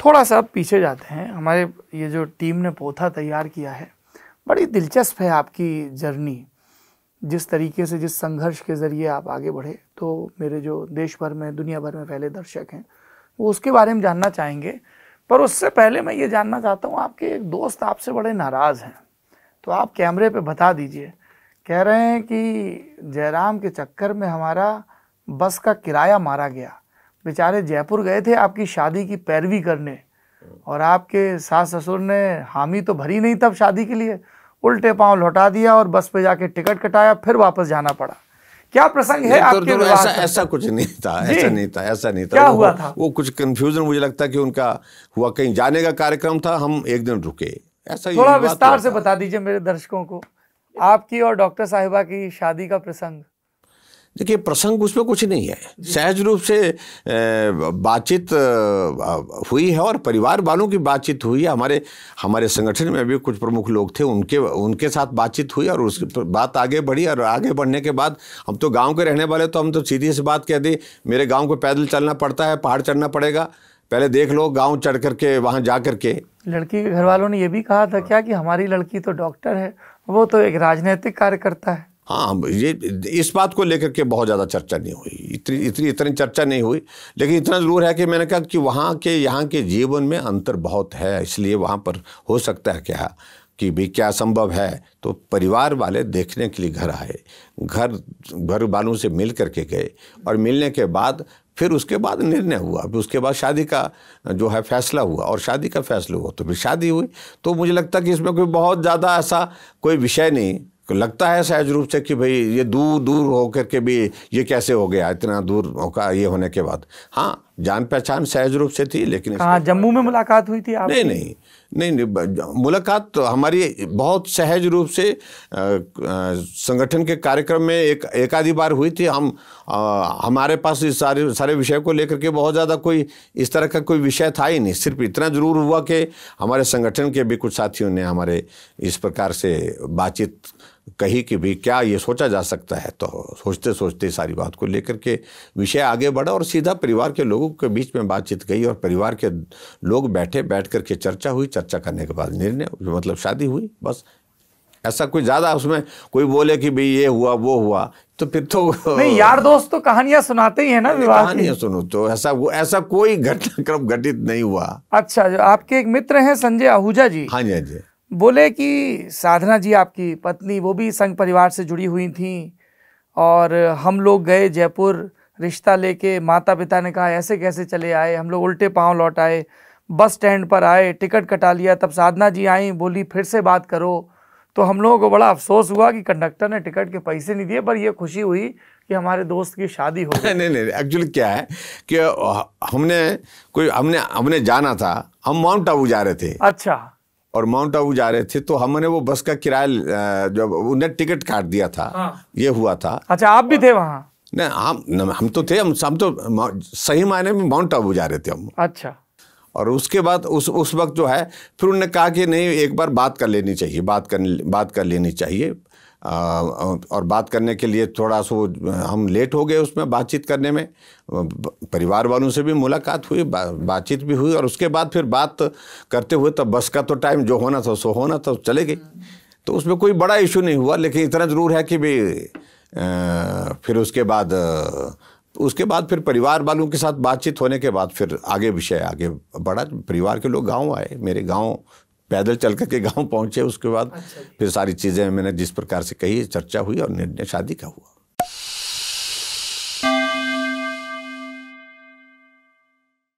थोड़ा सा पीछे जाते हैं। हमारे ये जो टीम ने पोथा तैयार किया है, बड़ी दिलचस्प है आपकी जर्नी, जिस तरीके से, जिस संघर्ष के ज़रिए आप आगे बढ़े। तो मेरे जो देश भर में, दुनिया भर में फैले दर्शक हैं, वो उसके बारे में जानना चाहेंगे। पर उससे पहले मैं ये जानना चाहता हूँ, आपके एक दोस्त आपसे बड़े नाराज़ हैं, तो आप कैमरे पे बता दीजिए। कह रहे हैं कि जयराम के चक्कर में हमारा बस का किराया मारा गया। बेचारे जयपुर गए थे आपकी शादी की पैरवी करने, और आपके सास ससुर ने हामी तो भरी नहीं तब शादी के लिए, उल्टे पांव लौटा दिया और बस पे जाके टिकट कटाया, फिर वापस जाना पड़ा। क्या प्रसंग है आपके विवाह का? ऐसा कुछ नहीं था, ऐसा नहीं था। क्या हुआ था? वो कुछ कंफ्यूजन, मुझे लगता है कि उनका हुआ, कहीं जाने का कार्यक्रम था, हम एक दिन रुके, ऐसा। थोड़ा विस्तार से बता दीजिए मेरे दर्शकों को, आपकी और डॉक्टर साहिबा की शादी का प्रसंग। देखिए, प्रसंग उसमें कुछ नहीं है, सहज रूप से बातचीत हुई है और परिवार वालों की बातचीत हुई है। हमारे संगठन में भी कुछ प्रमुख लोग थे, उनके साथ बातचीत हुई और उसकी बात आगे बढ़ी। और आगे बढ़ने के बाद, हम तो गांव के रहने वाले, तो हम तो सीधी सी बात कह दी, मेरे गांव को पैदल चलना पड़ता है, पहाड़ चढ़ना पड़ेगा, पहले देख लो, गाँव चढ़ करके वहाँ जा करके। लड़की के घर वालों ने ये भी कहा था क्या कि हमारी लड़की तो डॉक्टर है, वो तो एक राजनीतिक कार्यकर्ता है? हाँ, ये इस बात को लेकर के बहुत ज़्यादा चर्चा नहीं हुई, इतनी चर्चा नहीं हुई। लेकिन इतना ज़रूर है कि मैंने कहा कि वहाँ के यहाँ के जीवन में अंतर बहुत है, इसलिए वहाँ पर हो सकता है क्या कि भी क्या संभव है। तो परिवार वाले देखने के लिए घर आए, घर वालों से मिल करके गए, और मिलने के बाद फिर उसके बाद निर्णय हुआ, फिर उसके बाद शादी का जो है फैसला हुआ, और शादी का फैसला हुआ तो फिर शादी हुई। तो मुझे लगता है कि इसमें कोई बहुत ज़्यादा ऐसा कोई विषय नहीं लगता है, सहज रूप से, कि भाई ये दूर हो करके भी ये कैसे हो गया, इतना दूर होगा ये होने के बाद। हाँ, जान पहचान सहज रूप से थी, लेकिन हाँ, जम्मू में मुलाकात हुई थी आपकी? नहीं, मुलाकात तो हमारी बहुत सहज रूप से संगठन के कार्यक्रम में एक आधी बार हुई थी। हमारे पास इस सारे विषय को लेकर के बहुत ज़्यादा कोई इस तरह का कोई विषय था ही नहीं। सिर्फ इतना ज़रूर हुआ कि हमारे संगठन के भी कुछ साथियों ने हमारे इस प्रकार से बातचीत कही कि भी क्या ये सोचा जा सकता है। तो सोचते सोचते सारी बात को लेकर के विषय आगे बढ़ा, और सीधा परिवार के लोगों के बीच में बातचीत गई, और परिवार के लोग बैठ करके चर्चा हुई, चर्चा करने के बाद निर्णय, मतलब शादी हुई, बस। ऐसा कोई ज़्यादा उसमें कोई बोले कि भाई ये हुआ वो हुआ, तो फिर तो नहीं, यार दोस्त तो कहानियां सुनाते ही है ना विवाह की। कहानियां सुनो, तो ऐसा कोई घटनाक्रम घटित नहीं हुआ। अच्छा, जो आपके एक मित्र हैं संजय आहूजा जी, हाँ जी, हाँ जी, बोले कि साधना जी आपकी पत्नी, वो भी संघ परिवार से जुड़ी हुई थी, और हम लोग गए जयपुर रिश्ता लेके, माता पिता ने कहा ऐसे कैसे चले आए, हम लोग उल्टे पांव लौट आए, बस स्टैंड पर आए, टिकट कटा लिया, तब साधना जी आई, बोली फिर से बात करो। तो हम लोगों को बड़ा अफसोस हुआ कि कंडक्टर ने टिकट के पैसे नहीं दिए, पर ये खुशी हुई कि हमारे दोस्त की शादी हो गई। नहीं, एक्चुअली क्या है कि हमने जाना था, हम माउंट आबू जा रहे थे। अच्छा। और माउंट आबू जा रहे थे, तो हमने वो बस का किराया, जब उन्हें टिकट काट दिया था, हाँ। ये हुआ था। अच्छा, आप भी थे वहाँ? नहीं, हम तो थे, हम तो सही मायने में माउंट आबू जा रहे थे हम। अच्छा। और उसके बाद उस वक्त जो है, फिर उन्होंने कहा कि नहीं, एक बार बात कर लेनी चाहिए, बात कर लेनी चाहिए। और बात करने के लिए थोड़ा सा हम लेट हो गए उसमें बातचीत करने में। परिवार वालों से भी मुलाकात हुई, बातचीत भी हुई, और उसके बाद फिर बात करते हुए तब बस का तो टाइम जो होना था सो होना था, चले गए। तो उसमें कोई बड़ा इशू नहीं हुआ। लेकिन इतना ज़रूर है कि भी फिर उसके बाद फिर परिवार वालों के साथ बातचीत होने के बाद फिर विषय आगे बढ़ा। परिवार के लोग गाँव आए, मेरे गाँव पैदल चल करके गाँव पहुँचे। उसके बाद फिर सारी चीज़ें मैंने जिस प्रकार से कही, चर्चा हुई और निर्णय शादी का हुआ।